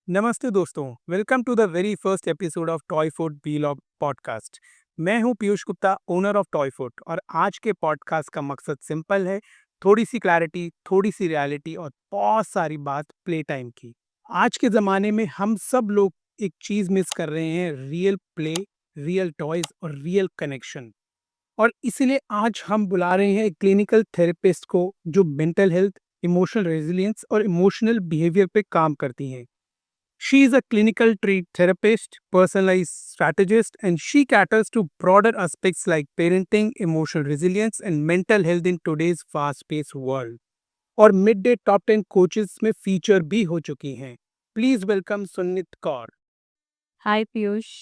नमस्ते दोस्तों, welcome to the very first episode of Toy Food vlog podcast. मैं हूं Piyush Gupta, owner of Toy Food, और आज के पॉडकास्ट का मकसद सिंपल है। थोड़ी सी क्लैरिटी, थोड़ी सी रियलिटी और बहुत सारी बात प्ले टाइम की। आज के ज़माने में हम सब लोग एक चीज़ मिस कर रहे हैं, रियल प्ले, रियल टॉयज और रियल कनेक्शन। और इसीलिए आज हम बुला रहे हैं एक क्लिनिकल थेरेपिस्ट को जो मेंटल हेल्थ, इमोशनल रेजिलियंस और इमोशनल बिहेवियर पे काम करती हैं। She is a clinical treat therapist, personalized strategist, and she caters to broader aspects like parenting, emotional resilience, and mental health in today's fast-paced world. और mid day top 10 coaches में feature भी हो चुकी हैं। Please welcome Sunit Kaur. Hi Piyush.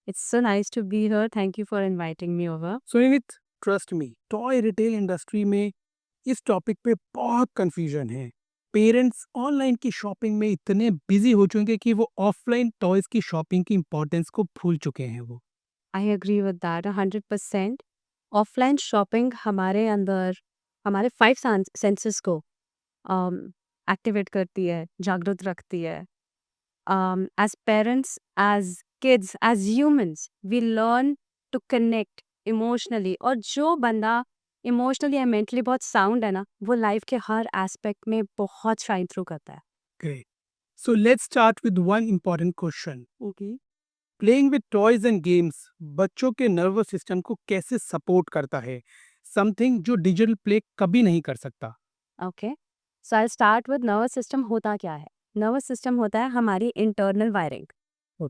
It's so nice to be here. Thank you for inviting me over. Sunit, trust me, toy retail industry में इस topic पे बहुत कंफ्यूजन है। पेरेंट्स ऑनलाइन की शॉपिंग में इतने बिजी हो चुके हैं कि वो ऑफलाइन टॉयज की शॉपिंग की इम्पोर्टेंस को भूल चुके हैं वो। I agree with that 100%. Offline shopping हमारे अंदर हमारे फाइव सेंसेस को एक्टिवेट करती है, जागरूक रखती है. As parents, as kids, as humans, we learn to connect emotionally. और जो बंदा इमोशनली या मेंटली बहुत साउंड है ना, वो लाइफ के हर एस्पेक्ट में बहुत शाइन थ्रू करता है. Great. So let's start with one important question. Okay. Playing with toys and games बच्चों के नर्वस सिस्टम को कैसे सपोर्ट करता है? समथिंग जो डिजिटल प्ले कभी नहीं कर सकता। Okay, so I start with nervous system. होता क्या है? नर्वस सिस्टम होता है हमारी इंटरनल वायरिंग.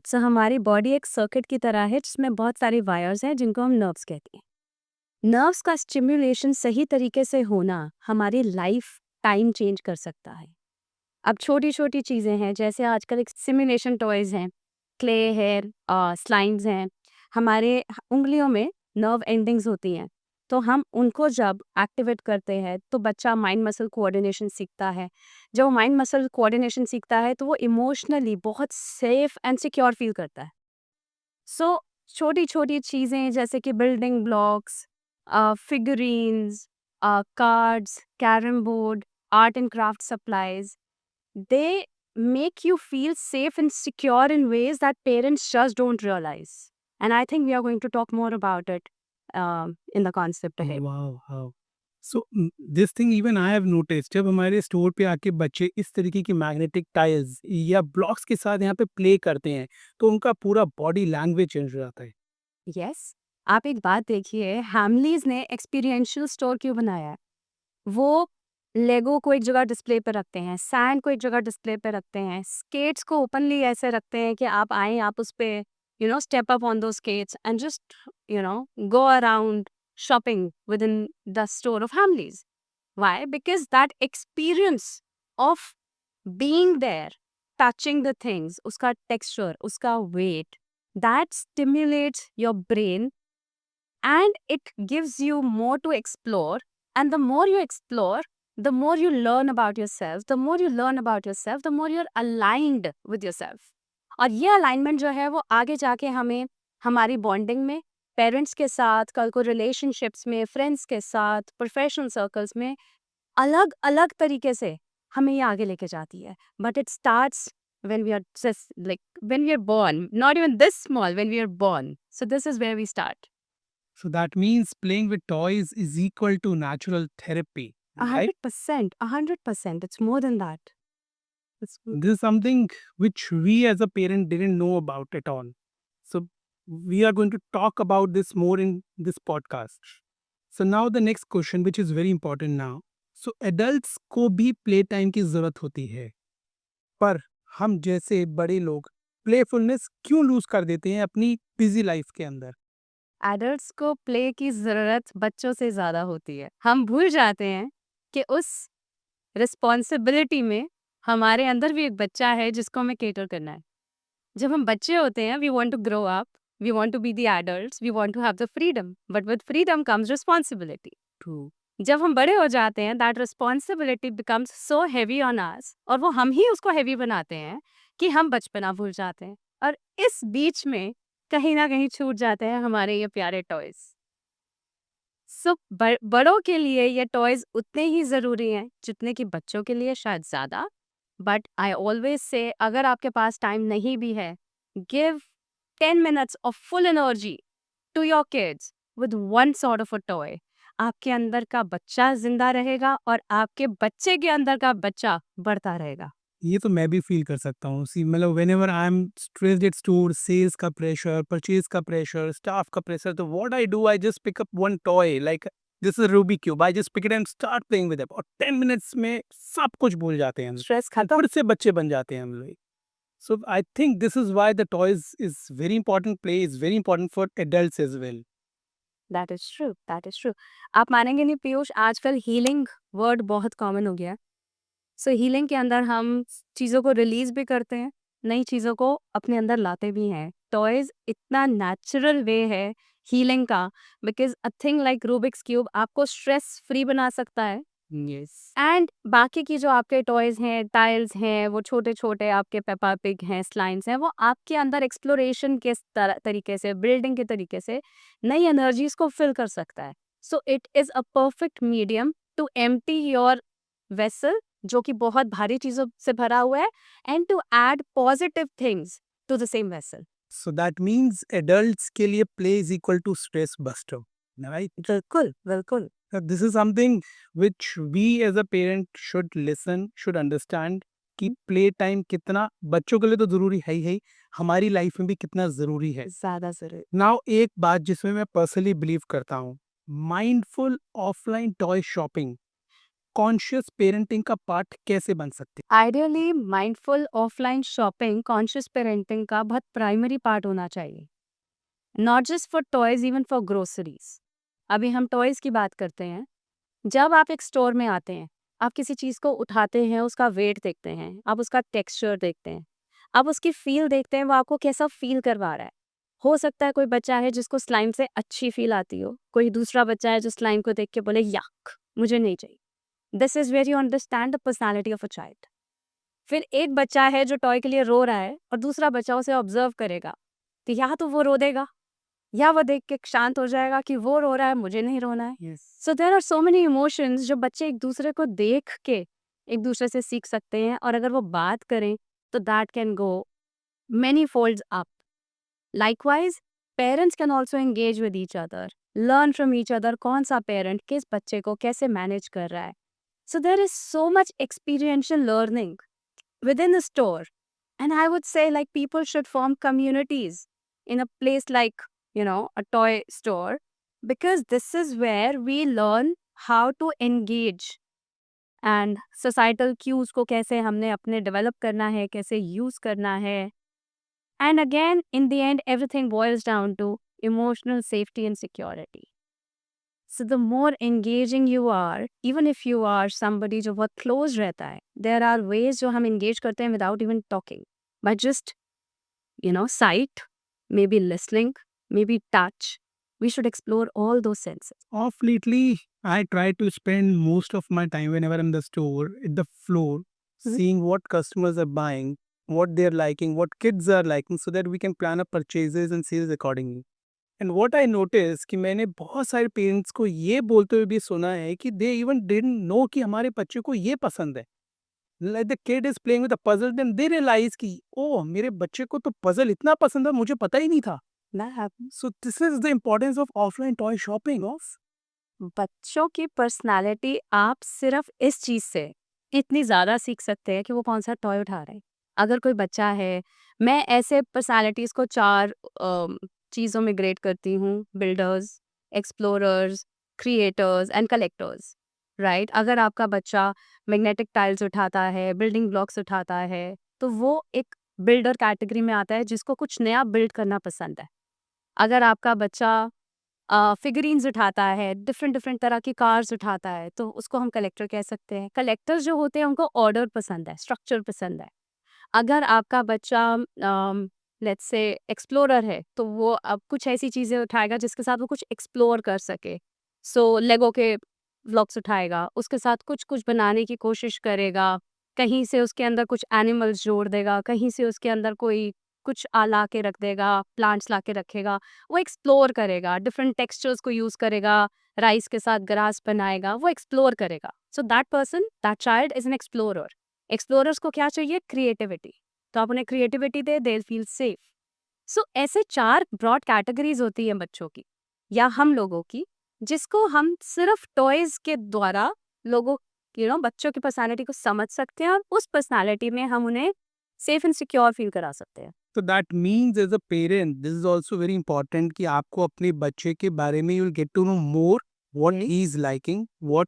सो हमारी बॉडी एक सर्किट की तरह है जिसमें बहुत सारे वायर्स हैं जिनको हम नर्व्स कहते हैं. नर्व्स का स्टिम्युलेशन सही तरीके से होना हमारी लाइफ टाइम चेंज कर सकता है. अब छोटी छोटी चीज़ें हैं, जैसे आजकल एक सिमुलेशन टॉयज हैं, क्ले हेयर स्लाइम्स हैं. हमारे उंगलियों में नर्व एंडिंग्स होती हैं, तो हम उनको जब एक्टिवेट करते हैं तो बच्चा माइंड मसल कोऑर्डिनेशन सीखता है. जब वो माइंड मसल कोऑर्डिनेशन सीखता है तो वो इमोशनली बहुत सेफ एंड सिक्योर फील करता है. सो छोटी छोटी चीज़ें जैसे कि building blocks, figurines, cards, carrom board, art and craft supplies, they make you feel safe and secure in ways that parents just don't realize. And I think we are going to talk more about it in the concept ahead. Wow, wow. So this thing even I have noticed, जब हमारे store पे आके बच्चे इस तरीके की magnetic tiles या blocks के साथ यहाँ पे प्ले करते हैं, तो उनका पूरा बॉडी लैंग्वेज चेंज हो जाता है। Yes, आप एक बात देखिए, हैमलीज ने एक्सपीरियंशियल स्टोर क्यों बनाया है? वो लेगो को एक जगह डिस्प्ले पे रखते हैं, सैंड को एक जगह डिस्प्ले पे रखते हैं, स्केट्स को ओपनली ऐसे रखते हैं कि आप आए, आप उस पे स्टेप अप ऑन दो skates and just go around shopping within the store of Hamleys. Why? Because that experience of being there, touching the things, uska texture, uska weight, that stimulates your brain and it gives you more to explore. And the more you explore, the more you learn about yourself. The more you learn about yourself, the more you're aligned with yourself. और ये alignment जो है वो आगे जाके हमें हमारी bonding में, पेरेंट्स के साथ, कल को रिलेशनशिप्स में, फ्रेंड्स के साथ, प्रोफेशनल सर्कल्स में अलग अलग तरीके से हमें ये आगे लेके जाती है. But it starts when we are just like when we are born, not even this small, when we are born. So this is where we start. So that means playing with toys is equal to natural therapy, right? 100%, 100%. It's more than that. It's This is something which we as a parent didn't know about at all. So we are going to talk about this more in this podcast. So now the next question, which is very important now. So adults को भी play time की जरूरत होती है, पर हम जैसे बड़े लोग प्लेफुलनेस क्यों लूज कर देते हैं अपनी बिजी लाइफ के अंदर? एडल्ट्स को प्ले की ज़रूरत बच्चों से ज़्यादा होती है. हम भूल जाते हैं कि उस रिस्पॉन्सिबिलिटी में हमारे अंदर भी एक बच्चा है जिसको हमें केटर करना है. जब हम बच्चे होते हैं, we want to grow up, we want to be the adults, we want to have the freedom, but with freedom comes responsibility. True. जब हम बड़े हो जाते हैं, that responsibility becomes so heavy on us, और वो हम ही उसको हैवी बनाते हैं कि हम बचपना भूल जाते हैं. और इस बीच में कहीं ना कहीं छूट जाते हैं हमारे ये प्यारे टॉयज. सो बड़ों के लिए ये टॉयज उतने ही ज़रूरी हैं जितने कि बच्चों के लिए, शायद ज़्यादा. बट आई ऑलवेज से अगर आपके पास टाइम नहीं भी है, give 10 minutes of full energy to your kids with one sort of a toy. आपके अंदर का बच्चा जिंदा रहेगा और आपके बच्चे के अंदर का बच्चा बढ़ता रहेगा. ये तो मैं भी फील कर सकता हूँ। सी मतलब whenever I am stressed at store, sales का प्रेशर, परचेज का प्रेशर, स्टाफ का प्रेशर, तो what I do, I just pick up one toy like this is Rubik cube. I just pick it and start playing with it और 10 minutes में सब कुछ भूल जाते हैं हम। स्ट्रेस फिर खत्म. से बच्चे बन जाते हैं हम लोग। So I think this is why the toys is very important, play is very important for adults as well. That is true, that is true. आप मानेंगे नहीं पीयूष, आजकल हीलिंग वर्ड बहुत कॉमन हो गया है. सो हीलिंग के अंदर हम चीज़ों को रिलीज भी करते हैं, नई चीज़ों को अपने अंदर लाते भी हैं. टॉयज इतना नेचुरल वे है हीलिंग का, because a thing like Rubik's cube आपको स्ट्रेस फ्री बना सकता है. यस। एंड बाकी की जो आपके टॉयज हैं, टाइल्स हैं, वो छोटे छोटे आपके पेपा पिग हैं, स्लाइम्स हैं, वो आपके अंदर एक्सप्लोरेशन के तरीके से, बिल्डिंग के तरीके से नई एनर्जीज को फिल कर सकता है. So it is a perfect medium to empty your vessel जो कि बहुत भारी चीजों से भरा हुआ है, and to add positive things to the same vessel. So that means adults के लिए play is equal to stress buster, right? बिल्कुल बिल्कुल. This is something which we as a parent should listen, should understand कि play time कितना बच्चों के लिए तो जरूरी है ही, हमारी लाइफ में भी कितना जरूरी है. ज्यादा जरूरी. नाउ एक बात जिसमें मैं पर्सनली बिलीव करता हूँ, mindful offline toy shopping conscious parenting का पार्ट कैसे बन सकती ideally mindful offline shopping conscious parenting का बहुत प्राइमरी पार्ट होना चाहिए. Not just for toys, even for groceries. अभी हम टॉयज की बात करते हैं. जब आप एक स्टोर में आते हैं, आप किसी चीज़ को उठाते हैं, उसका वेट देखते हैं, आप उसका टेक्सचर देखते हैं, आप उसकी फील देखते हैं, वो आपको कैसा फील करवा रहा है. हो सकता है कोई बच्चा है जिसको स्लाइम से अच्छी फील आती हो, कोई दूसरा बच्चा है जो स्लाइम को देख के बोले यक, मुझे नहीं चाहिए. This is where you understand the personality of a child. फिर एक बच्चा है जो टॉय के लिए रो रहा है और दूसरा बच्चा उसे ऑब्जर्व करेगा, तो या तो वो रो देगा या वो देख के शांत हो जाएगा कि वो रो रहा है, मुझे नहीं रोना है. है? So there are so many emotions जो बच्चे एक दूसरे को देख के एक दूसरे से सीख सकते हैं, और अगर वो बात करें तो that can go many folds up. Likewise, parents can also engage with each other, learn from each other कौन सा parent किस बच्चे को कैसे manage कर रहा है. So there is so much experiential learning within the store. And I would say like people should form communities in a place like, a toy store, because this is where we learn how to engage and societal cues को कैसे हमने अपने develop करना है, कैसे use करना है. And again, in the end, everything boils down to emotional safety and security. So the more engaging you are, even if you are somebody जो बहुत close रहता है, there are ways जो हम engage करते हैं without even talking. By just, sight, maybe listening, maybe touch. We should explore all those senses. Off lately, I try to spend most of my time whenever I'm in the store, at the floor, seeing what customers are buying, what they're liking, what kids are liking, so that we can plan our purchases and sales accordingly. And what I noticed कि मैंने बहुत सारे parents को ये बोलते हुए भी सुना है कि they even didn't know कि हमारे बच्चे को ये पसंद है. Like the kid is playing with a puzzle, then they realize कि ओह मेरे बच्चे को तो puzzle इतना पसंद है, मुझे पता ही नहीं था. That happens. So this is the importance of offline toy shopping. बच्चों की पर्सनालिटी आप सिर्फ इस चीज से इतनी ज्यादा सीख सकते हैं कि वो कौन सा टॉय उठा रहे हैं. अगर कोई बच्चा है, मैं ऐसे पर्सनालिटीज को 4 चीजों में ग्रेड करती हूँ: builders, explorers, creators and collectors. Right. अगर आपका बच्चा मैग्नेटिक टाइल्स उठाता है, बिल्डिंग ब्लॉक्स उठाता है, तो वो एक बिल्डर कैटेगरी में आता है जिसको कुछ नया बिल्ड करना पसंद है. अगर आपका बच्चा फिगरीन्स उठाता है, डिफरेंट डिफरेंट तरह की कार्स उठाता है, तो उसको हम कलेक्टर कह सकते हैं. कलेक्टर्स जो होते हैं उनको ऑर्डर पसंद है, स्ट्रक्चर पसंद है. अगर आपका बच्चा लेट्स से एक्सप्लोरर है, तो वो अब कुछ ऐसी चीज़ें उठाएगा जिसके साथ वो कुछ एक्सप्लोर कर सके. सो लेगो के ब्लॉक्स उठाएगा, उसके साथ कुछ कुछ बनाने की कोशिश करेगा, कहीं से उसके अंदर कुछ एनिमल्स जोड़ देगा, कहीं से उसके अंदर कोई कुछ ला के रख देगा, प्लांट्स ला के रखेगा. वो एक्सप्लोर करेगा, डिफरेंट टेक्सचर्स को यूज़ करेगा, राइस के साथ ग्रास बनाएगा, वो एक्सप्लोर करेगा. So that person, that child is an explorer. Explorers को क्या चाहिए? क्रिएटिविटी। तो आप उन्हें क्रिएटिविटी दे, दे फील सेफ। सो ऐसे 4 ब्रॉड कैटेगरीज होती है बच्चों की या हम लोगों की, जिसको हम सिर्फ टॉयज के द्वारा लोगों बच्चों की पर्सनालिटी को समझ सकते हैं और उस पर्सनालिटी में हम उन्हें सेफ एंड सिक्योर फील करा सकते हैं। So that means as a parent, this is also very important कि आपको अपने बच्चे के बारे में you'll get to know more what Okay. he is liking, what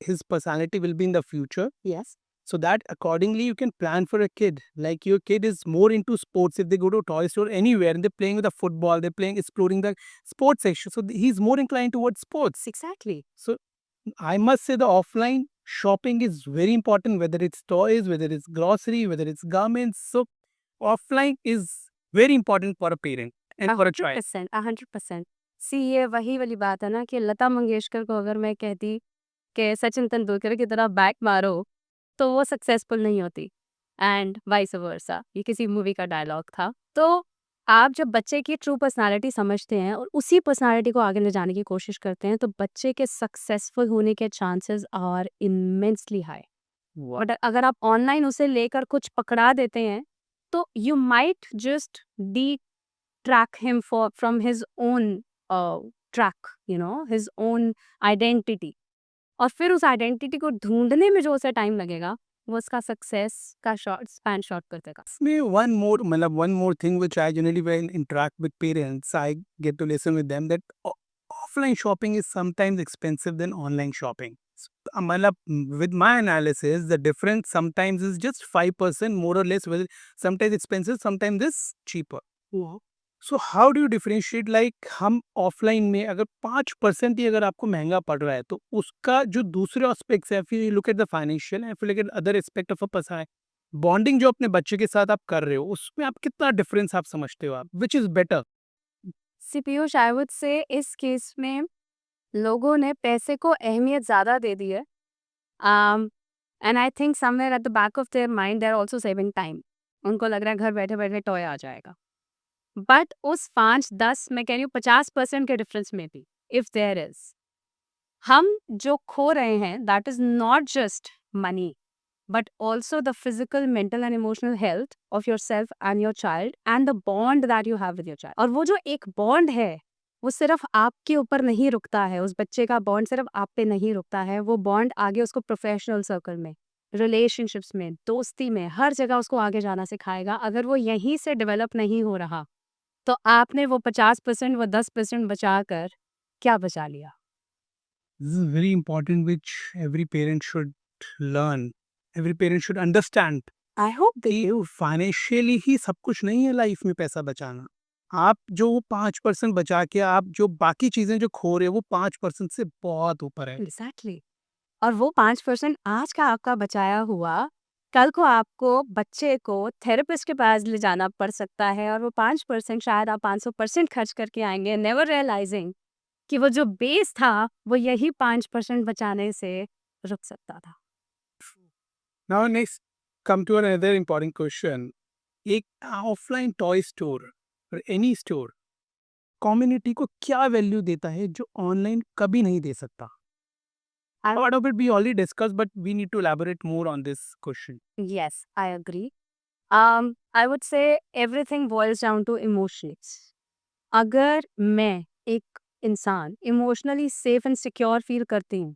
his personality will be in the future. Yes. So that accordingly you can plan for a kid. Like your kid is more into sports. If they go to a toy store anywhere and they're playing with the football, they're playing, exploring the sports section. So he's more inclined towards sports. Exactly. So I must say the offline shopping is very important, whether it's toys, whether it's grocery, whether it's garments. So offline is very important for a parent and for a child. 100%, 100%। सी ये वही वाली बात है ना कि लता मंगेशकर को अगर मैं कहती कि सचिन तेंदुलकर की तरह बैट मारो तो वो सक्सेसफुल नहीं होती, एंड वाइस वर्सा। ये किसी मूवी का डायलॉग था। तो आप जब बच्चे की ट्रू पर्सनालिटी समझते हैं और उसी पर्सनालिटी को आगे ले जाने की कोशिश करते हैं तो बच्चे के सक्सेसफुल होने के chances are immensely high. Wow. But अगर आप ऑनलाइन उसे लेकर कुछ पकड़ा देते हैं तो you might just D track him for from his own track, his own identity, और फिर उस आइडेंटिटी को ढूंढने में जो उसे टाइम लगेगा वो उसका सक्सेस का स्पैन शॉर्ट कर देगा। Me one more thing which I generally when interact with parents, I get to listen with them that offline shopping is sometimes expensive than online shopping. मतलब with my analysis, the difference sometimes is just 5% more or less. Whether sometimes expensive, sometimes is cheaper. So how do you differentiate like हम offline में अगर 5% ही अगर आपको महंगा पड़ रहा है तो उसका जो दूसरे एस्पेक्ट्स है, फिर look at the financial and फिर look at other aspect of a person, bonding जो अपने बच्चे के साथ आप कर रहे हो उसमें आप कितना डिफरेंस आप समझते हो, आप which is better? See Piyush, I would say इस केस में लोगों ने पैसे को अहमियत ज़्यादा दे दी है, and I think somewhere at the back of their mind they are also saving time. उनको लग रहा है घर बैठे बैठे टॉय आ जाएगा, बट उस 5-10 मैं कह रही हूँ 50% के डिफरेंस में भी, इफ देयर इज, हम जो खो रहे हैं that is not just money but also the physical, mental and emotional health of yourself and your child and the bond that you have with your child। और वो जो एक बॉन्ड है वो सिर्फ आपके ऊपर नहीं रुकता है, उस बच्चे का बॉन्ड सिर्फ आप पे नहीं रुकता है, वो बॉन्ड आगे उसको प्रोफेशनल सर्कल में, रिलेशनशिप्स में, दोस्ती में, हर जगह उसको आगे जाना सिखाएगा। अगर वो यहीं से डेवलप नहीं हो रहा तो आपने वो 50% वो 10% बचा कर क्या बचा लिया? This is very important which every parent should learn, every parent should understand I hope they कि फाइनेंशियली ही सब कुछ नहीं है लाइफ में पैसा बचाना। आप जो 5% बचा के आप जो बाकी चीजें जो खो रहे हो वो 5% से बहुत ऊपर है। एग्जैक्टली। और वो 5% आज का आपका बचाया हुआ कल को आपको बच्चे को थेरेपिस्ट के पास ले जाना पड़ सकता है, और वो 5% शायद आप 500% खर्च करके आएंगे, नेवर रियलाइजिंग कि वो जो बेस था वो यही 5% बचाने से रुक सकता था। Now next come to another important question. एक ऑफलाइन टॉय स्टोर और एनी स्टोर कम्युनिटी को क्या वैल्यू देता है जो ऑनलाइन कभी नहीं दे सकता? Part of it we already discussed, but we need to elaborate more on this question. Yes, I agree. I would say everything boils down to emotions। अगर मैं एक इंसान emotionally safe and secure feel करती हूँ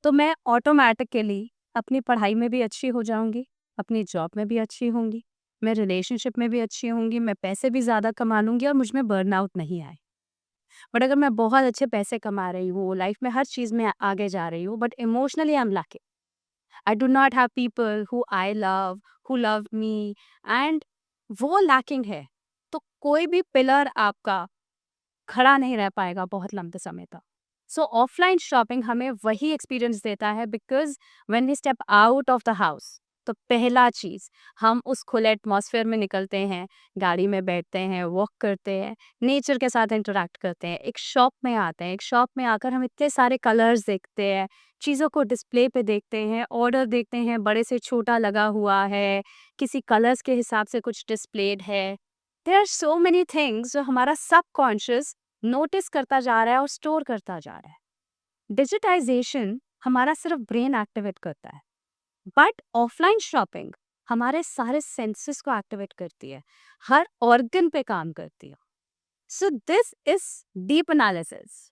तो मैं automatically अपनी पढ़ाई में भी अच्छी हो जाऊंगी, अपनी जॉब में भी अच्छी होंगी, मैं रिलेशनशिप में भी अच्छी होंगी, मैं पैसे भी ज़्यादा कमा लूंगी और मुझ में बर्नआउट नहीं आए। बट अगर मैं बहुत अच्छे पैसे कमा रही हूँ, लाइफ में हर चीज़ में आगे जा रही हूँ, but emotionally I am lacking, I do not have people who I love, who love me, and वो लैकिंग है, तो कोई भी पिलर आपका खड़ा नहीं रह पाएगा बहुत लंबे समय तक। सो ऑफलाइन शॉपिंग हमें वही एक्सपीरियंस देता है, because when we step out of the house तो पहला चीज़ हम उस खुले एटमॉस्फेयर में निकलते हैं, गाड़ी में बैठते हैं, वॉक करते हैं, नेचर के साथ इंटरेक्ट करते हैं, एक शॉप में आते हैं, एक शॉप में आकर हम इतने सारे कलर्स देखते हैं, चीज़ों को डिस्प्ले पे देखते हैं, ऑर्डर देखते हैं, बड़े से छोटा लगा हुआ है, किसी कलर्स के हिसाब से कुछ डिस्प्लेड है। There are so many things जो हमारा सबकॉन्शियस नोटिस करता जा रहा है और स्टोर करता जा रहा है। डिजिटाइजेशन हमारा सिर्फ ब्रेन एक्टिवेट करता है, बट ऑफलाइन शॉपिंग हमारे सारे सेंसेस को एक्टिवेट करती है, हर ऑर्गन पे काम करती है. So this is deep analysis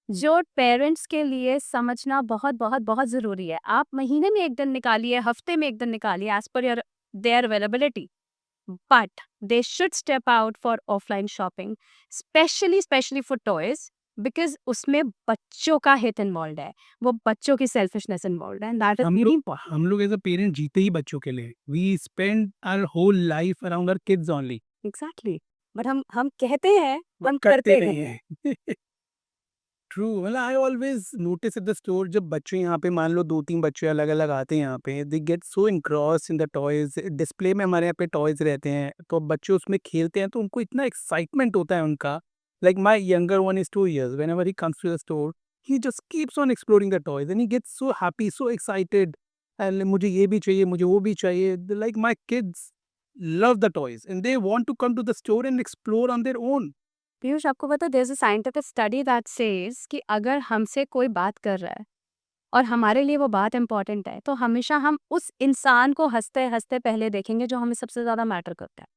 जो पेरेंट्स के लिए समझना बहुत बहुत बहुत ज़रूरी है. आप महीने में 1 दिन निकालिए, हफ्ते में 1 दिन निकालिए as per your their availability. But they should step out for offline shopping, specially for toys, because उसमें बच्चों का हित इन्वॉल्व्ड है. वो बच्चों की सेल्फिशनेस इन्वॉल्व्ड है एंड दैट इज़ हम लोग एज अ पेरेंट जीते ही बच्चों के लिए. We spend our whole life around our kids only. Exactly. But हम कहते हैं, हम करते करते नहीं नहीं. हैं. ट्रू. मतलब I always notice at the store, जब बच्चे यहाँ पे मान लो 2-3 बच्चे अलग अलग आते हैं यहाँ पे, they get so engross in the toys. Display में हमारे यहाँ पे टॉयज रहते हैं, तो बच्चे उसमें खेलते हैं तो उनको इतना एक्साइटमेंट होता है उनका. Like my younger one is 2 years. Whenever he comes to the store, he just keeps on exploring the toys and he gets so happy, so excited. And मुझे ये भी चाहिए, मुझे वो भी चाहिए. Like my kids love the toys and they want to come to the store and explore on their own. Piyush, आपको पता है there is a scientific study that says कि अगर हमसे कोई बात कर रहा है और हमारे लिए वो बात इंपॉर्टेंट है, तो हमेशा हम उस इंसान को हंसते हंसते पहले देखेंगे जो हमें सबसे ज्यादा मैटर करता है.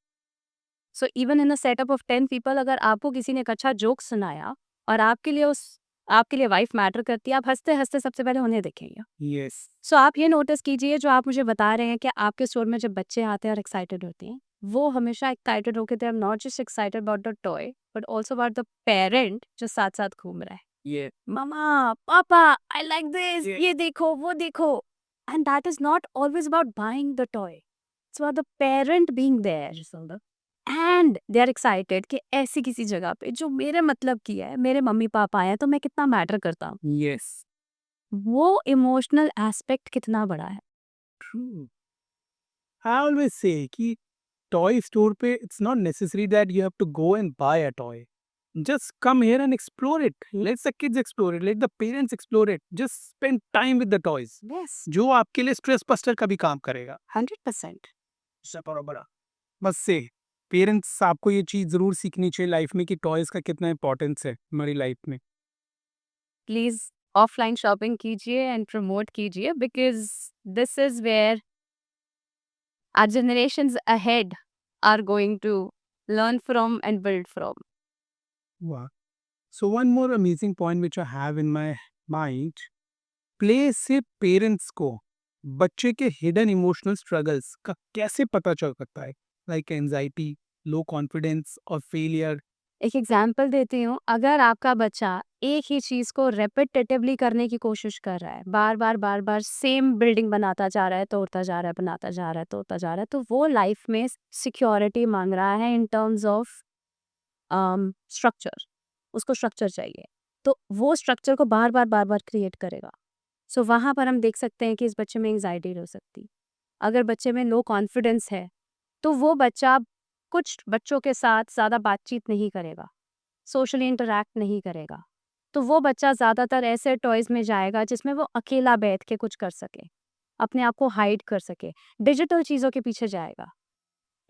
So even in a setup of 10 people, अगर आपको किसी ने एक अच्छा जोक सुनाया और आपके लिए वाइफ मैटर करती है, आप हंसते हंसते सबसे पहले उन्हें देखेंगे. Yes. सो आप ये नोटिस कीजिए, जो आप मुझे बता रहे हैं कि आपके स्टोर में जब बच्चे आते हैं और एक्साइटेड होते हैं, वो हमेशा एक्साइटेड होकर they are not just excited about the toy but also about the parent जो साथ साथ घूम रहा है. Yeah. ममा, पापा, आई लाइक दिस, Yeah. ये देखो, वो देखो. And that is not always about buying the toy, it's about the parent being there and they are excited कि ऐसी किसी जगह पे जो मेरे मतलब की है, मेरे मम्मी पापा आए हैं, तो मैं कितना मैटर करता हूँ. Yes. वो इमोशनल एस्पेक्ट कितना बड़ा है. True. I always say कि toy store पे it's not necessary that you have to go and buy a toy. Just come here and explore it. Let the kids explore it. Let the parents explore it. Just spend time with the toys. Yes, जो आपके लिए stress buster का भी काम करेगा. 100%. बराबर. बस से पेरेंट्स, आपको ये चीज़ ज़रूर सीखनी चाहिए लाइफ में कि टॉयज़ का कितना इम्पोर्टेंस है हमारी लाइफ में. प्लीज ऑफलाइन शॉपिंग कीजिए एंड प्रमोट कीजिए, because this is where our generations ahead are going to learn from and build from. Wow. So one more amazing point which I have in my mind, play से parents को बच्चे के hidden emotional struggles का कैसे पता चल सकता है, लाइक एंजाइटी, लो कॉन्फिडेंस और फेलियर. एक एग्जाम्पल देती हूँ. अगर आपका बच्चा एक ही चीज को रेपिटेटिवली करने की कोशिश कर रहा है, बार बार सेम बिल्डिंग बनाता जा रहा है, तोड़ता जा रहा है, बनाता जा रहा है, तोड़ता जा रहा है, तो वो लाइफ में सिक्योरिटी मांग रहा है इन टर्म्स ऑफ स्ट्रक्चर. उसको स्ट्रक्चर चाहिए, तो वो स्ट्रक्चर को बार बार क्रिएट करेगा. सो वहाँ पर हम देख सकते हैं कि इस बच्चे में एंग्जाइटी हो सकती. अगर बच्चे में लो कॉन्फिडेंस है, तो वो बच्चा कुछ बच्चों के साथ ज़्यादा बातचीत नहीं करेगा, सोशली इंटरैक्ट नहीं करेगा. तो वो बच्चा ज़्यादातर ऐसे टॉयज़ में जाएगा जिसमें वो अकेला बैठ के कुछ कर सके, अपने आप को हाइड कर सके, डिजिटल चीज़ों के पीछे जाएगा.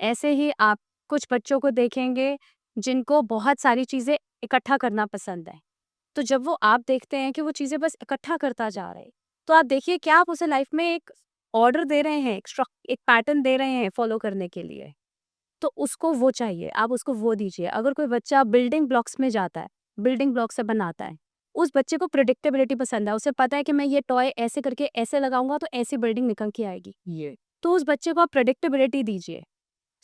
ऐसे ही आप कुछ बच्चों को देखेंगे जिनको बहुत सारी चीज़ें इकट्ठा करना पसंद है. तो जब वो आप देखते हैं कि वो चीज़ें बस इकट्ठा करता जा रहा है, तो आप देखिए क्या आप उसे लाइफ में एक ऑर्डर दे रहे हैं, एक पैटर्न दे रहे हैं फॉलो करने के लिए. तो उसको वो चाहिए, आप उसको वो दीजिए. अगर कोई बच्चा बिल्डिंग ब्लॉक्स में जाता है, बिल्डिंग ब्लॉक से बनाता है, उस बच्चे को प्रिडिक्टेबिलिटी पसंद है. उसे पता है कि मैं ये टॉय ऐसे करके ऐसे लगाऊंगा तो ऐसी बिल्डिंग निकल के आएगी. ये तो उस बच्चे को आप प्रेडिक्टेबिलिटी दीजिए.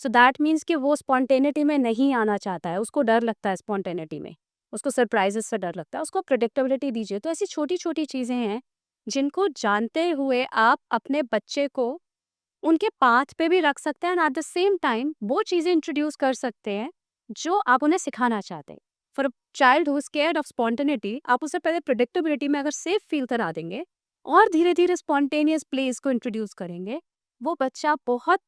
सो दैट मीन्स कि वो स्पॉन्टेनिटी में नहीं आना चाहता है, उसको डर लगता है स्पॉन्टेनिटी में, उसको सरप्राइजेस से डर लगता है. उसको प्रेडिक्टेबिलिटी दीजिए. तो ऐसी छोटी छोटी चीज़ें हैं जिनको जानते हुए आप अपने बच्चे को उनके पाथ पे भी रख सकते हैं and at the same time वो चीज़ें इंट्रोड्यूस कर सकते हैं जो आप उन्हें सिखाना चाहते हैं. For a child who is scared of spontaneity, आप उसे पहले प्रेडिक्टेबिलिटी में अगर सेफ फील करा देंगे और धीरे धीरे स्पॉन्टेनियस प्लेस को इंट्रोड्यूस करेंगे, वो बच्चा बहुत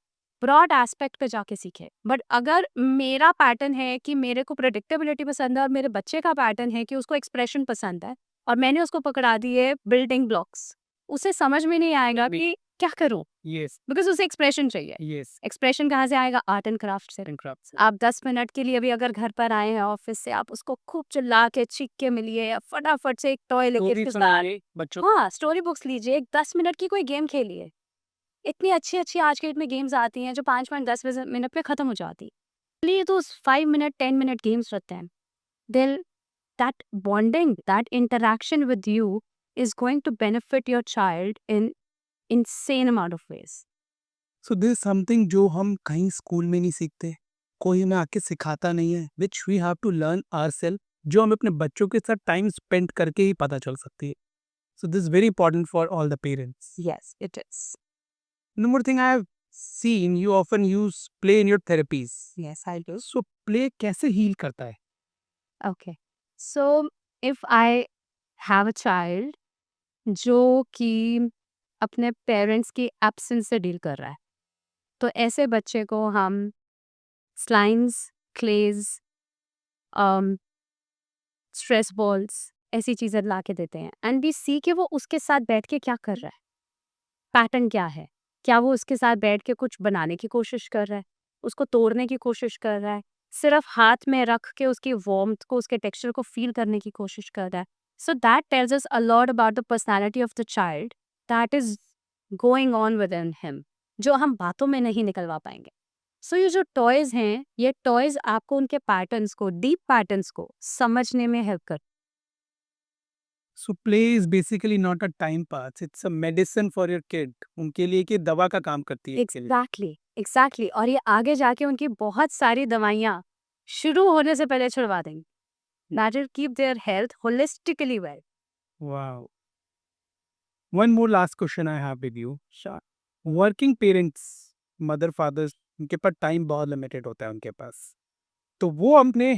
ब्रॉड एस्पेक्ट पे जाके सीखे. बट अगर मेरा पैटर्न है कि मेरे को प्रेडिक्टेबिलिटी पसंद है और मेरे बच्चे का पैटर्न है कि उसको एक्सप्रेशन पसंद है और मैंने उसको पकड़ा दिए बिल्डिंग ब्लॉक्स, उसे समझ में नहीं आएगा कि क्या करूं, यस. बिकॉज उसे एक्सप्रेशन चाहिए. यस. एक्सप्रेशन कहाँ से आएगा? आर्ट एंड क्राफ्ट से. आप 10 मिनट के लिए भी अगर घर पर आए हैं ऑफिस से, आप उसको खूब चिल्ला के चीख के मिलिए या फटाफट से एक टॉय लेके स्टोरी इसके साथ- सुनाइए बच्चों. हाँ, स्टोरी बुक्स लीजिए, एक 10 मिनट की कोई गेम खेलिए. इतनी अच्छी-अच्छी आज के डेट में गेम्स आती हैं जो 5 मिनट 10 मिनट में खत्म हो जाती। लिए तो 5 मिनट 10 मिनट गेम्स रहते हैं। They'll that bonding, that interaction with you is going to benefit your child in insane amount of ways. So this something जो हम कहीं स्कूल में नहीं सीखते, कोई हमें आके सिखाता नहीं है, which we have to learn ourself, जो हमें अपने बच्चों के साथ टाइम स्पेंड करके ही पता चल सकती है. So this very important for all the parents. Yes, it is. One more thing I have seen, you often use play in your therapies. Yes, I do. So play कैसे heal करता है? Okay. So if I have a child जो कि अपने parents की absence से deal कर रहा है, तो ऐसे बच्चे को हम स्लाइम्स, क्लेज, स्ट्रेस बॉल्स ऐसी चीज़ें ला के देते हैं एंड वी सी कि वो उसके साथ बैठ के क्या कर रहा है, पैटर्न क्या है, क्या वो उसके साथ बैठ के कुछ बनाने की कोशिश कर रहा है, उसको तोड़ने की कोशिश कर रहा है, सिर्फ हाथ में रख के उसकी वार्मथ को, उसके टेक्सचर को फील करने की कोशिश कर रहा है. So that tells us a lot about the personality of the child that is going on with in him, जो हम बातों में नहीं निकलवा पाएंगे. सो ये जो टॉयज हैं, ये टॉयज आपको उनके पैटर्न्स को, डीप पैटर्न्स को समझने में हेल्प कर. So play is basically not a time pass, it's a medicine for your kid. उनके लिए कि दवा का काम करती है इसके लिए. एग्जैक्टली. और ये आगे जाके उनकी बहुत सारी दवाइयाँ शुरू होने से पहले छुड़वा देंगी. That will keep their health holistically well. Wow. One more last question I have with you. Sure. Working parents, mother fathers, उनके पास टाइम बहुत लिमिटेड होता है उनके पास, तो वो अपने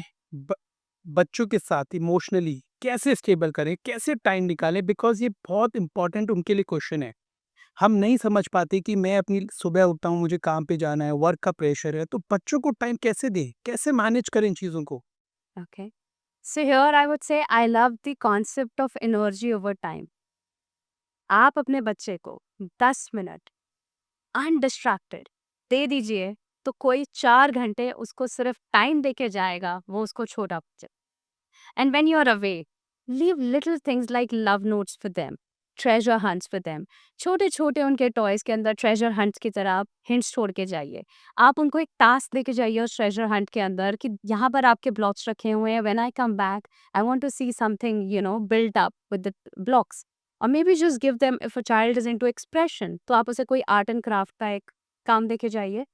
बच्चों के साथ इमोशनली कैसे स्टेबल करें, कैसे टाइम निकालें, बिकॉज ये बहुत इंपॉर्टेंट उनके लिए क्वेश्चन है. हम नहीं समझ पाते कि मैं अपनी सुबह उठता हूँ, मुझे काम पे जाना है, वर्क का प्रेशर है, तो बच्चों को टाइम कैसे दें, कैसे मैनेज करें इन चीज़ों को. Okay. So here I would say I love the concept of energy over time. आप अपने बच्चे को 10 मिनट अनडिस्ट्रैक्टेड दे दीजिए तो कोई 4 घंटे उसको सिर्फ टाइम देके जाएगा, वो उसको छोटा बच्चा. And when you're away, leave little things like love notes for them, treasure hunts for them. छोटे छोटे उनके टॉयज के अंदर ट्रेजर हंट्स की तरह आप हिंट्स छोड़ के जाइए. आप उनको एक टास्क देके जाइए उस ट्रेजर हंट के अंदर कि यहाँ पर आपके ब्लॉक्स रखे हुए हैं. When I come back, I want to see something, built up with the blocks. Or maybe just give them, if a child is into expression, तो आप उसे कोई आर्ट एंड क्राफ्ट का एक काम देके जाइए,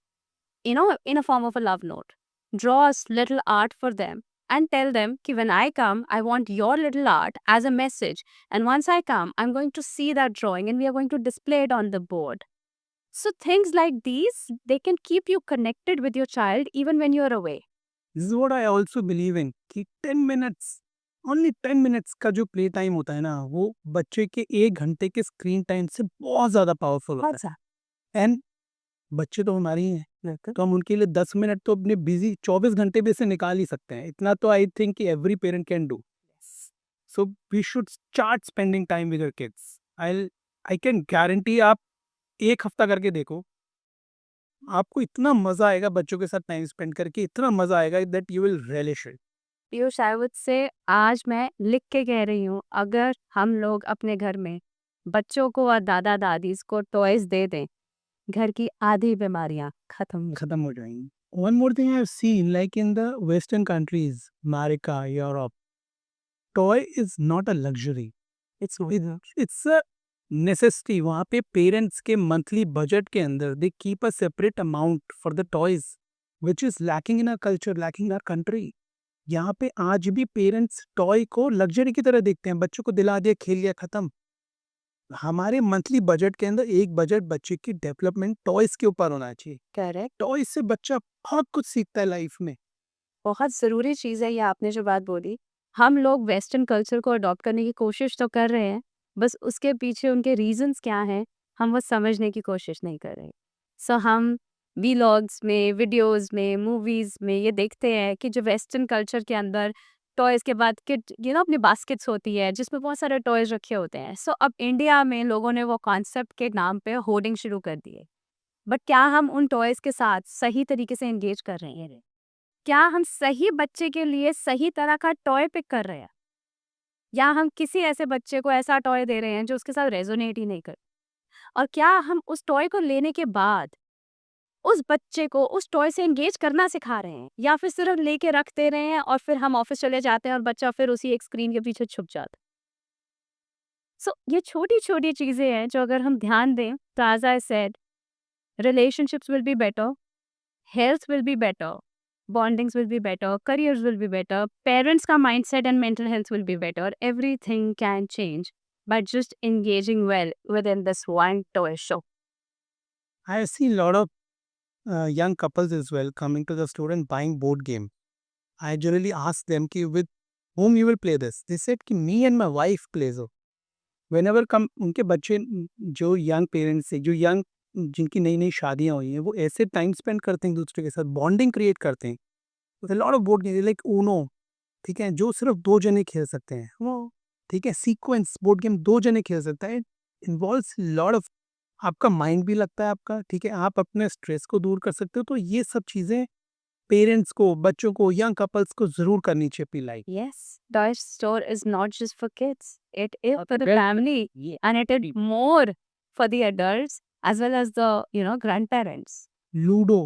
in a form of a love note. Draw a little art for them and tell them कि when I come, I want your little art as a message. And once I come, I'm going to see that drawing and we are going to display it on the board. So things like these, they can keep you connected with your child even when you're away. This is what I also believe in कि 10 minutes, only 10 minutes का जो play time होता है ना, वो बच्चे के 1 घंटे के स्क्रीन टाइम से बहुत ज़्यादा पावरफुल होता है. एंड बच्चे तो हमारे ही हैं, तो हम उनके लिए 10 मिनट तो अपने बिजी 24 घंटे में से निकाल ही सकते हैं. इतना तो आई थिंक कि every parent can do. So we should start spending time with your kids. I can guarantee, आप 1 हफ्ता करके देखो, आपको इतना मजा आएगा बच्चों के साथ टाइम स्पेंड करके, इतना मजा आएगा that you will relish it. Piyush, I would से आज मैं लिख के कह रही हूँ, अगर हम लोग अपने घर में बच्चों को और दादा दादी को टॉयज दे दें, घर की आधी बीमारियां खत्म हो जाएंगी. One more thing I have seen, like in the Western countries, America, Europe, toy is not a luxury. It's a necessity. वहाँ पे पेरेंट्स के मंथली बजट के अंदर they keep a separate amount for the toys, which is lacking in our culture, lacking in our country. यहाँ पे आज भी parents toy को लग्जरी की तरह देखते हैं. बच्चों को दिला दिया, खेल लिया, खत्म. हमारे मंथली बजट के अंदर एक बजट बच्चे की डेवलपमेंट टॉयज के ऊपर होना चाहिए. करेक्ट. टॉयज से बच्चा बहुत कुछ सीखता है लाइफ में. बहुत ज़रूरी चीज़ है ये आपने जो बात बोली. हम लोग वेस्टर्न कल्चर को अडॉप्ट करने की कोशिश तो कर रहे हैं, बस उसके पीछे उनके रीजंस क्या हैं, हम वो समझने की कोशिश नहीं कर रहे. सो हम वीलॉग्स में, वीडियोस में, मूवीज़ में ये देखते हैं कि जो वेस्टर्न कल्चर के अंदर टॉयज़ के बाद किड अपनी बास्केट्स होती है जिसमें बहुत सारे टॉयज़ रखे होते हैं. सो अब इंडिया में लोगों ने वो कॉन्सेप्ट के नाम पे होर्डिंग शुरू कर दिए. बट क्या हम उन टॉयज़ के साथ सही तरीके से एंगेज कर रहे हैं? क्या हम सही बच्चे के लिए सही तरह का टॉय पिक कर रहे हैं, या हम किसी ऐसे बच्चे को ऐसा टॉय दे रहे हैं जो उसके साथ रेजोनेट ही नहीं कर? और क्या हम उस टॉय को लेने के बाद उस बच्चे को उस टॉय से एंगेज करना सिखा रहे हैं, या फिर सिर्फ लेके रख दे रहे हैं और फिर हम ऑफिस चले जाते हैं और बच्चा फिर उसी एक स्क्रीन के पीछे छुप जाता है। सो ये छोटी-छोटी चीज़ें हैं जो अगर हम ध्यान दें तो as I said relationships will be better, health will be better, bondings will be better, careers will be better, parents का mindset and mental health will be better. Everything can change by just engaging well within this one toy show. I have seen a lot of young couples as well coming to the store and buying board game. I generally ask them कि with whom you will play this. They said कि me and my wife plays it. Whenever come उनके बच्चे जो young parents है, जो young जिनकी नई नई शादियां हुई हैं, वो ऐसे टाइम स्पेंड करते हैं एक दूसरे के साथ, बॉन्डिंग क्रिएट करते हैं. Lot of board game like Uno, ठीक है, जो सिर्फ 2 जने खेल सकते हैं वो, ठीक है, सीक्वेंस बोर्ड गेम 2 जने खेल सकते हैं. इन्वॉल्व्स लॉट ऑफ, आपका माइंड भी लगता है आपका, ठीक है, आप अपने स्ट्रेस को दूर कर सकते हो. तो ये सब चीज़ें पेरेंट्स को, बच्चों को, यंग कपल्स को ज़रूर करनी चाहिए अपनी life. Yes, toy store is not just for kids. It is for the family, and it is more for the adults as well as the grandparents. Ludo,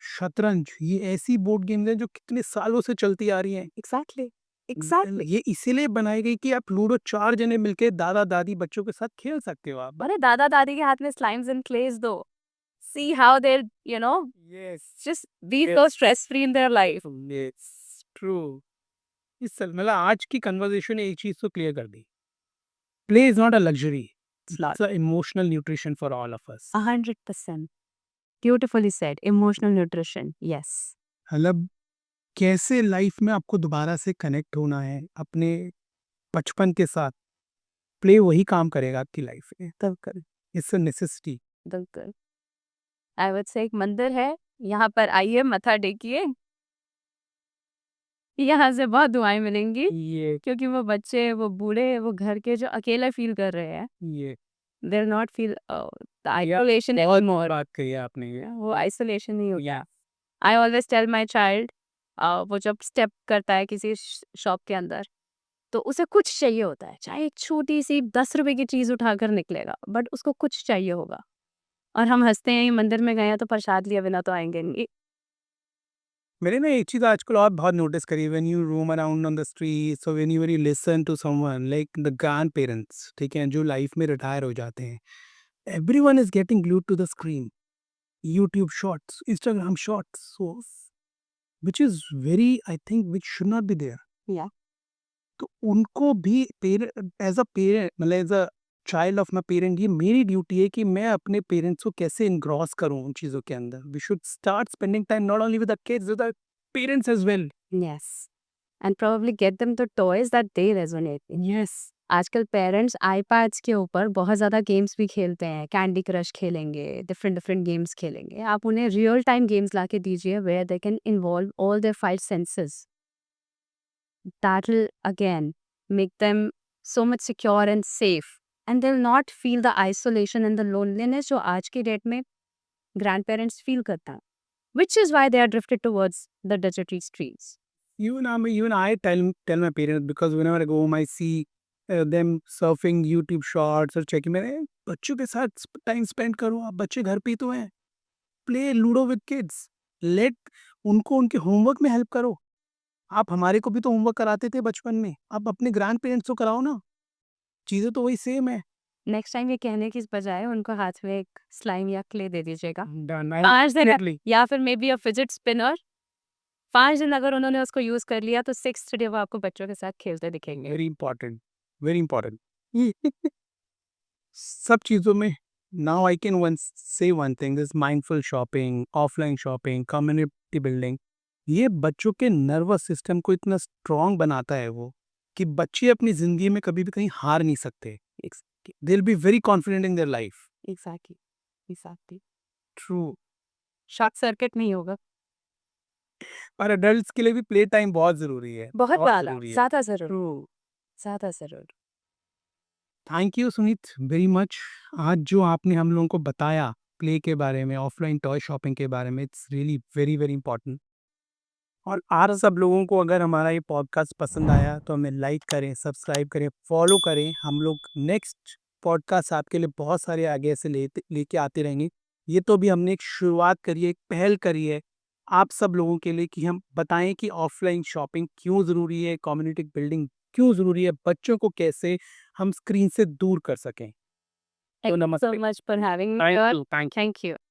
शतरंज, ये ऐसी बोर्ड गेम्स हैं जो कितने सालों से चलती आ रही हैं. Exactly. Exactly. ये इसीलिए बनाई गई कि आप लूडो 4 जने मिलके दादा-दादी बच्चों के साथ खेल सकते हो आप. अरे दादा दादी के हाथ में slimes and clays दो. See how they'll Yes. just be so stress free in their life. Yes, true. मतलब आज की कन्वर्सेशन ने एक चीज तो क्लियर कर दी. Play is not a luxury, it's a emotional nutrition for all of us. 100%. Beautifully said. Emotional nutrition. Yes. मतलब कैसे लाइफ में आपको दोबारा से कनेक्ट होना है अपने बचपन के साथ, प्ले वही काम करेगा आपकी लाइफ में. तब कर इट्स अ नेसेसिटी. बिल्कुल. आई वुड से एक मंदिर है, यहाँ पर आइए, मत्था टेकिए, यहाँ से बहुत दुआएं मिलेंगी, ये क्योंकि वो बच्चे, वो बूढ़े, वो घर के जो अकेला फील कर रहे हैं, ये दे नॉट फील आइसोलेशन बहुत एनीमोर. बात कही है आपने. ये वो आइसोलेशन नहीं होगा. I always tell my child, वो जब स्टेप करता है किसी शॉप के अंदर, तो उसे कुछ चाहिए होता है, चाहे एक छोटी सी 10 रुपए की चीज उठाकर निकलेगा, बट उसको कुछ चाहिए होगा. और हम हंसते हैं, मंदिर में गए हैं तो प्रसाद लिया बिना तो आएंगे नहीं. मैंने ना एक चीज़ आजकल और बहुत नोटिस करी, when you roam around on the streets और when you listen to someone like the grandparents, ठीक है, जो लाइफ में रिटायर हो जाते हैं, everyone is getting glued to the screen. YouTube shorts, Instagram shorts, which is very, I think which should not be there. या तो उनको भी एज अ पेरेंट, मतलब as a child of my parent, ये मेरी ड्यूटी है कि मैं अपने पेरेंट्स को कैसे इनग्रॉस करूं उन चीज़ों के अंदर. We should start spending time not only with the kids, with the parents as well. Yes, and probably get them the toys that they resonate. Yes. आजकल पेरेंट्स आईपैड्स के ऊपर बहुत ज़्यादा गेम्स भी खेलते हैं. कैंडी क्रश खेलेंगे, different different games खेलेंगे. आप उन्हें रियल टाइम गेम्स ला के दीजिए where they can involve all their 5 senses. That will again make them so much secure and safe, and they'll not feel the isolation and the loneliness जो आज की date में grandparents feel करता है, which is why they are drifted towards the digital streets. Even I tell my parents, because whenever I go home I see them surfing YouTube shorts और checking. मैंने बच्चों के साथ टाइम स्पेंड करो, आप बच्चे घर पे ही तो हैं. Play ludo with kids, let उनको उनके होमवर्क में हेल्प करो. आप हमारे को भी तो होमवर्क कराते थे बचपन में, आप अपने ग्रैंड पेरेंट्स को कराओ ना. चीज़ें तो वही सेम है. नेक्स्ट टाइम ये कहने की बजाय उनको हाथ में एक स्लाइम या क्ले दे दीजिएगा, Done. 5 दिन, Definitely. या फिर may be a fidget spinner. 5 दिन अगर उन्होंने उसको यूज कर लिया तो 6th डे वो आपको बच्चों के साथ खेलते दिखेंगे. Very important, very important. सब चीज़ों में नाउ आई कैन वन से one thing, this mindful shopping, offline shopping, community building, ये बच्चों के नर्वस सिस्टम को इतना स्ट्रांग बनाता है वो, कि बच्चे अपनी ज़िंदगी में कभी भी कहीं हार नहीं सकते. They will be very confident in their life. Exactly, exactly. True. Short circuit नहीं होगा. और एडल्ट्स के लिए भी प्ले टाइम बहुत ज़रूरी है. बहुत ज़्यादा, ज़रूरी है. ज़्यादा ज़रूर, ट्रू. ज़्यादा ज़रूर. Thank you Sunit very much. आज जो आपने हम लोगों को बताया प्ले के बारे में, ऑफलाइन टॉय शॉपिंग के बारे में, it's really very very important. और आप सब लोगों को अगर हमारा ये पॉडकास्ट पसंद आया तो हमें लाइक करें, सब्सक्राइब करें, फॉलो करें. हम लोग नेक्स्ट पॉडकास्ट आपके लिए बहुत सारे आगे ऐसे लेके आते रहेंगे। ये तो भी हमने एक शुरुआत करी है, एक पहल करी है आप सब लोगों के लिए कि हम बताएं कि ऑफलाइन शॉपिंग क्यों ज़रूरी है, कम्युनिटी बिल्डिंग क्यों ज़रूरी है, बच्चों को कैसे हम स्क्रीन से दूर कर सकें। Thank तो you so नमस्ते। much for having me thank here. You, thank you. Thank you.